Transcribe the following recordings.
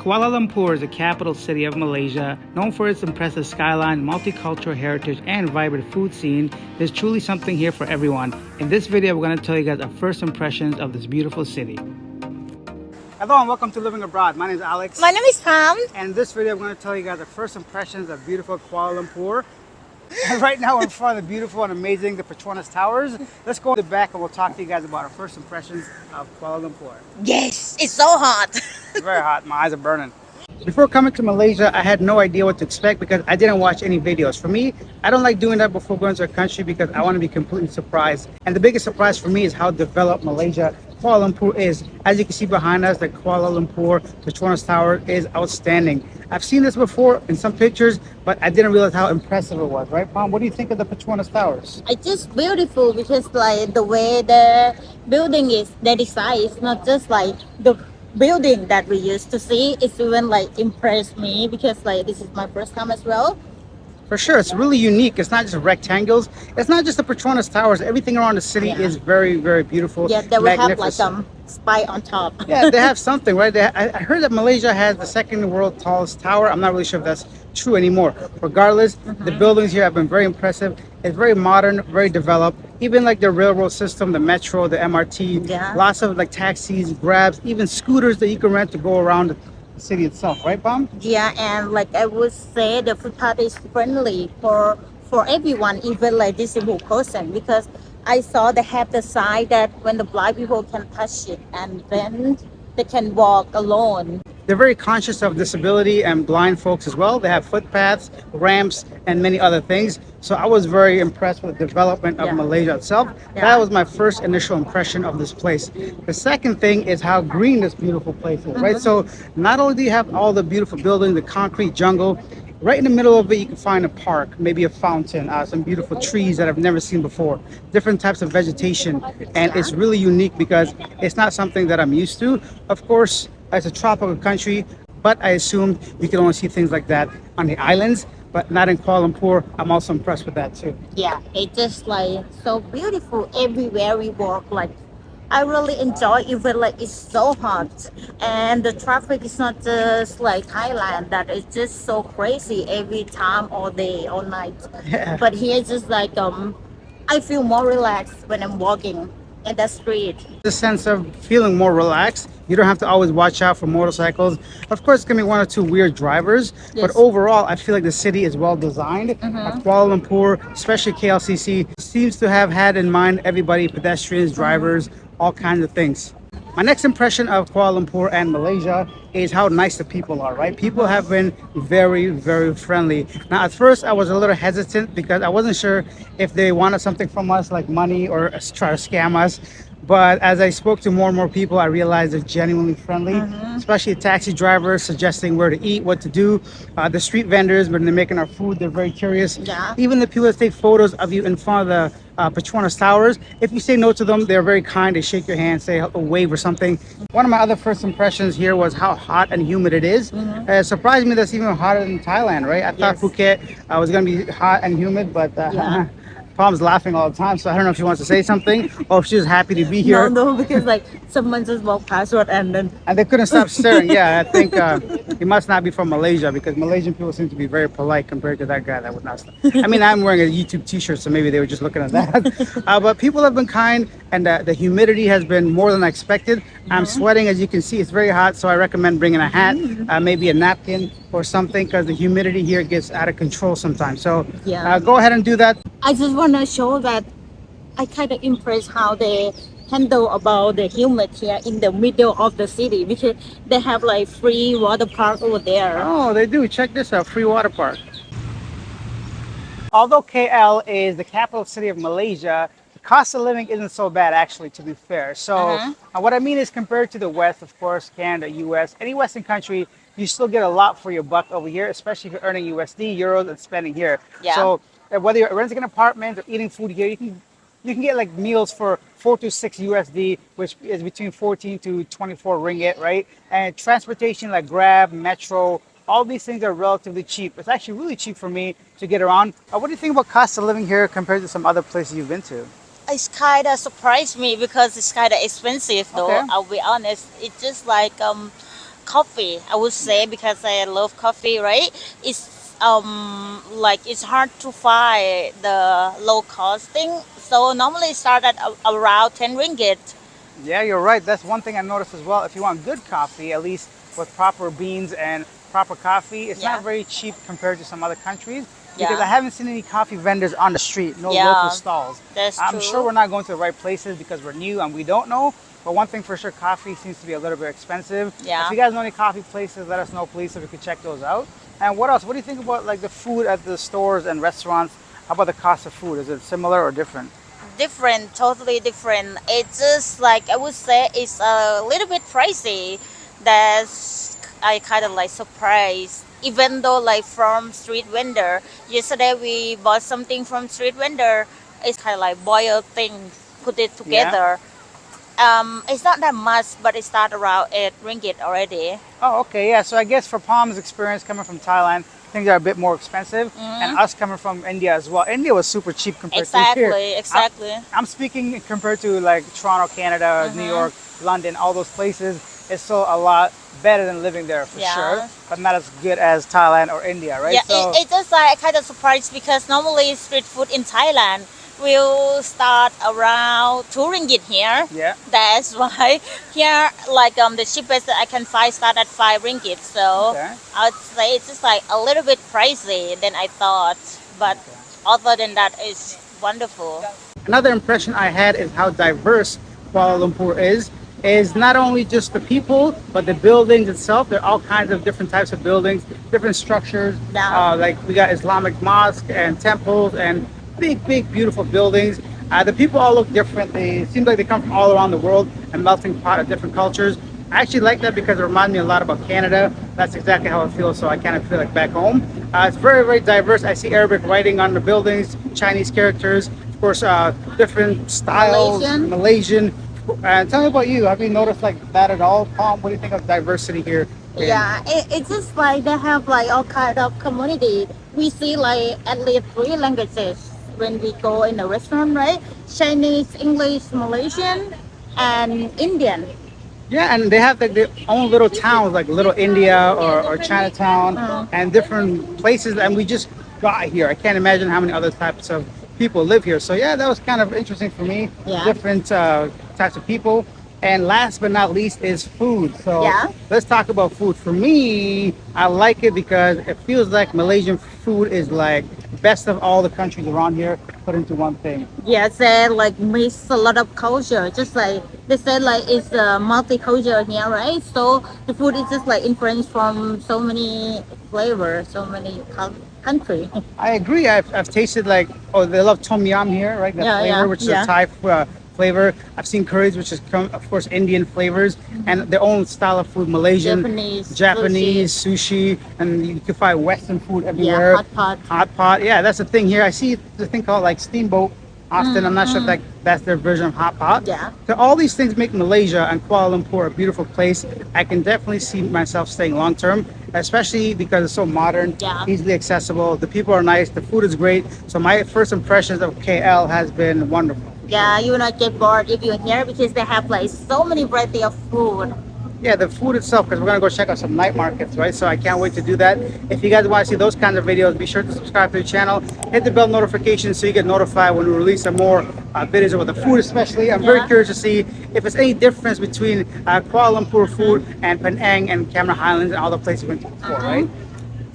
Kuala Lumpur is the capital city of Malaysia, known for its impressive skyline, multicultural heritage, and vibrant food scene. There's truly something here for everyone. In this video, we're going to tell you guys our first impressions of this beautiful city. Hello and welcome to Living Abroad. My name is Alex. My name is Pam. And in this video, I'm going to tell you guys our first impressions of beautiful Kuala Lumpur. And right now, we're in front of the beautiful and amazing the Petronas Towers. Let's go to the back and we'll talk to you guys about our first impressions of Kuala Lumpur. Yes, it's so hot. It's very hot. My eyes are burning. Before coming to Malaysia, I had no idea what to expect because I didn't watch any videos. For me, I don't like doing that before going to a country because I want to be completely surprised. And the biggest surprise for me is how developed Malaysia, Kuala Lumpur is. As you can see behind us, the Kuala Lumpur Petronas Tower is outstanding. I've seen this before in some pictures, but I didn't realize how impressive it was, right, Pam? What do you think of the Petronas Towers? It's just beautiful because like the way the building is, the design is not just like the building that we used to see. It's even like impressed me because like this is my first time as well. For sure, it's really unique. It's not just rectangles. It's not just the Petronas Towers. Everything around the city is very, very beautiful. Yeah, they will have like spy on top. Yeah, they have something, right? I heard that Malaysia has the second world tallest tower. I'm not really sure if that's true anymore. Regardless, the buildings here have been very impressive. It's very modern, very developed. Even like the railroad system, the metro, the MRT, lots of like taxis, grabs, even scooters that you can rent to go around the city itself, right, Pam? Yeah, and like I would say the footpath is friendly for everyone, even like disabled person, because I saw they have the sign that when the blind people can touch it and then they can walk alone. They're very conscious of disability and blind folks as well. They have footpaths, ramps, and many other things. So I was very impressed with the development of Malaysia itself. That was my first initial impression of this place. The second thing is how green this beautiful place is, right? So not only do you have all the beautiful buildings, the concrete jungle, right in the middle of it, you can find a park, maybe a fountain, some beautiful trees that I've never seen before, different types of vegetation. And it's really unique because it's not something that I'm used to. Of course, it's a tropical country, but I assume you can only see things like that on the islands, but not in Kuala Lumpur. I'm also impressed with that too. Yeah, it's just like so beautiful everywhere we walk. Like I really enjoy even like it's so hot and the traffic is not just like Thailand that it's just so crazy every time, all day, all night. Yeah. But here it's just like I feel more relaxed when I'm walking in the street. The sense of feeling more relaxed. You don't have to always watch out for motorcycles. Of course, it's gonna be one or two weird drivers, but overall, I feel like the city is well designed. Kuala Lumpur, especially KLCC, seems to have had in mind everybody, pedestrians, drivers, all kinds of things. My next impression of Kuala Lumpur and Malaysia is how nice the people are, right? People have been very, very friendly. Now, at first, I was a little hesitant because I wasn't sure if they wanted something from us, like money, or try to scam us. But as I spoke to more and more people, I realized they're genuinely friendly, especially taxi drivers suggesting where to eat, what to do. The street vendors, when they're making our food, they're very curious. Even the people that take photos of you in front of the Petronas Towers, if you say no to them, they're very kind. They shake your hand, say a wave or something. One of my other first impressions here was how hot and humid it is. It surprised me that's even hotter than Thailand, right? I thought Phuket was going to be hot and humid, but Palm's laughing all the time, so I don't know if she wants to say something or if she's happy to be here. No, because like someone just walked past her and they couldn't stop staring. Yeah, I think he must not be from Malaysia because Malaysian people seem to be very polite compared to that guy that would not stop. I mean, I'm wearing a YouTube t-shirt, so maybe they were just looking at that. But people have been kind, and the humidity has been more than I expected. I'm sweating, as you can see. It's very hot, so I recommend bringing a hat, maybe a napkin or something, because the humidity here gets out of control sometimes. So go ahead and do that. I just want to show that I kind of impressed how they handle about the humid here in the middle of the city, because they have like free water park over there. Oh, they do. Check this out, free water park. Although KL is the capital city of Malaysia, the cost of living isn't so bad, actually, to be fair. So what I mean is, compared to the West, of course, Canada, US, any Western country, you still get a lot for your buck over here, especially if you're earning USD, euros, and spending here. So whether you're renting an apartment or eating food here, you can get like meals for 4 to 6 USD, which is between 14 to 24 ringgit, right? And transportation like Grab, Metro, all these things are relatively cheap. It's actually really cheap for me to get around. What do you think about cost of living here compared to some other places you've been to? It's kind of surprised me because it's kind of expensive though. I'll be honest. It's just like coffee, I would say, because I love coffee, right? It's like it's hard to find the low costing. So normally it start at around 10 ringgit. Yeah, you're right. That's one thing I noticed as well. If you want good coffee, at least with proper beans and proper coffee, it's not Yeah. very cheap compared to some other countries because I Yeah. haven't seen any coffee vendors on the street, no local Yeah. stalls. That's I'm sure true. we're not going to the right places because we're new and we don't know. But one thing for sure, coffee seems to be a little bit expensive. If Yeah. you guys know any coffee places, let us know, please, so we can check those out. And what else? What do you think about like the food at the stores and restaurants? How about the cost of food? Is it similar or different? Different, totally different. It's just like I would say it's a little bit pricey. That's I kind of like surprised. Even though like from street vendor, yesterday we bought something from street vendor. It's kind of like boiled things, put it Yeah. together. It's not that much, but it start around 8 ringgit already. Oh, okay, yeah. So I guess for Palm's experience coming from Thailand, things are a bit more expensive, and us coming from India as well. India was super cheap compared to here. Exactly, exactly. I'm speaking compared to like Toronto, Canada, New York, London, all those places. It's still a lot better than living there for Yeah. sure, but not as good as Thailand or India, right? Yeah, So it's just like kind of surprised because normally street food in Thailand will start around 2 ringgit here. yeah. That's why here, like the cheapest that I can find start at 5 ringgit. So Okay. I would say it's just like a little bit pricey than I thought, but other than that, it's wonderful. Another impression I had is how diverse Kuala Lumpur is not only just the people, but the buildings itself. There are all kinds of different types of buildings, different structures. Yeah. Like we got Islamic mosque and temples and big, beautiful buildings. The people all look different. They seem like they come from all around the world, a melting pot of different cultures. I actually like that because it reminds me a lot about Canada. That's exactly how it feels, so I kind of feel like back home. It's very diverse. I see Arabic writing on the buildings, Chinese characters, of course, different styles, Malaysian. And tell me about you. Have you noticed like that at all, Palm? What do you think of diversity here? Yeah, it's just like they have like all kind of community. We see like at least three languages when we go in a restaurant, right? Chinese, English, Malaysian, and Indian. Yeah, and they have like their own little towns, like Little India or Chinatown, and different places. And we just got here. I can't imagine how many other types of people live here. So yeah, that was kind of interesting for me. Yeah. Different types of people. And last but not least is food. So Yeah. let's talk about food. For me, I like it because it feels like Malaysian food is like best of all the countries around here put into one thing. Yes, they like mix a lot of culture. Just like they said, like it's a multicultural here, right? So the food is just like influenced from so many flavors, so many country. I agree. I've tasted like, oh, they love tom yum here, right? That Yeah, flavor, yeah, which is yeah. a Thai flavor. I've seen curries, which is, of course, Indian flavors, and their own style of food, Malaysian, Japanese, sushi, and you can find Western food everywhere. Yeah, hot pot. Hot pot. Yeah, that's the thing here. I see the thing called like steamboat often. I'm not sure if that's their version of hot pot. Yeah. So all these things make Malaysia and Kuala Lumpur a beautiful place. I can definitely see myself staying long term, especially because it's so modern, Yeah. easily accessible. The people are nice. The food is great. So my first impressions of KL has been wonderful. Yeah, you will not get bored if you're here because they have like so many variety of food. Yeah, the food itself, because we're gonna go check out some night markets, right? So I can't wait to do that. If you guys want to see those kinds of videos, be sure to subscribe to the channel, hit the bell notification so you get notified when we release some more videos about the food, especially. I'm very Yeah. curious to see if there's any difference between Kuala Lumpur food and Penang and Cameron Highlands and all the places we went to before, right?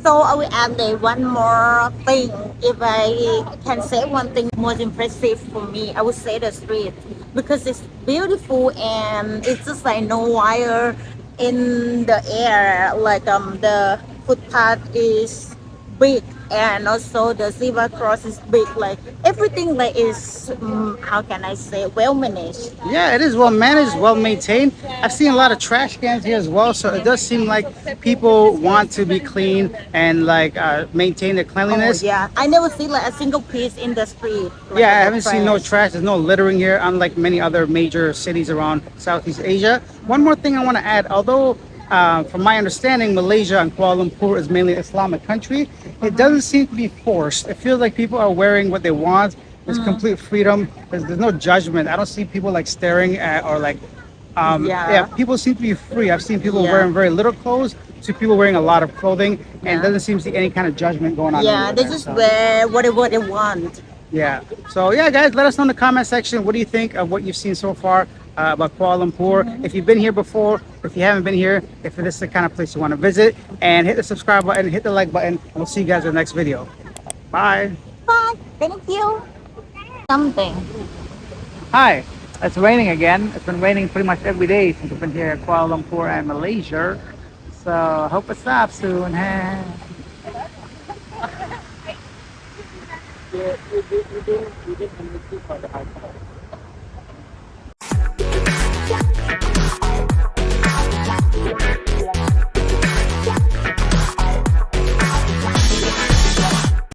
So I will add like one more thing. If I can say one thing most impressive for me, I would say the street because it's beautiful and it's just like no wire in the air. Like the footpath is big and also the zebra cross is big. Like everything like is how can I say well managed. Yeah, it is well managed, well maintained. I've seen a lot of trash cans here as well, so it does seem like people want to be clean and like maintain their Oh cleanliness. yeah, I never see like a single piece in the street. Like, Yeah, I the haven't seen no trash. trash. There's no littering here, unlike many other major cities around Southeast Asia. One more thing I want to add, although from my understanding, Malaysia and Kuala Lumpur is mainly an Islamic country, it doesn't seem to be forced. It feels like people are wearing what they want. There's complete freedom. There's no judgment. I don't see people like staring at or like Yeah, Yeah. people seem to be free. I've seen people Yeah. wearing very little clothes to people wearing a lot of clothing, and Yeah. doesn't seem to be any kind of judgment going on Yeah. anywhere They there. just So wear whatever they want. yeah. So yeah, guys, let us know in the comment section. What do you think of what you've seen so far about Kuala Lumpur? If you've been here before, if you haven't been here, if this is the kind of place you want to visit, and hit the subscribe button, hit the like button, and we'll see you guys in the next video. Bye. Bye. Thank you. Something. Hi. It's raining again. It's been raining pretty much every day since I've been here at Kuala Lumpur and Malaysia. So I hope it stops soon.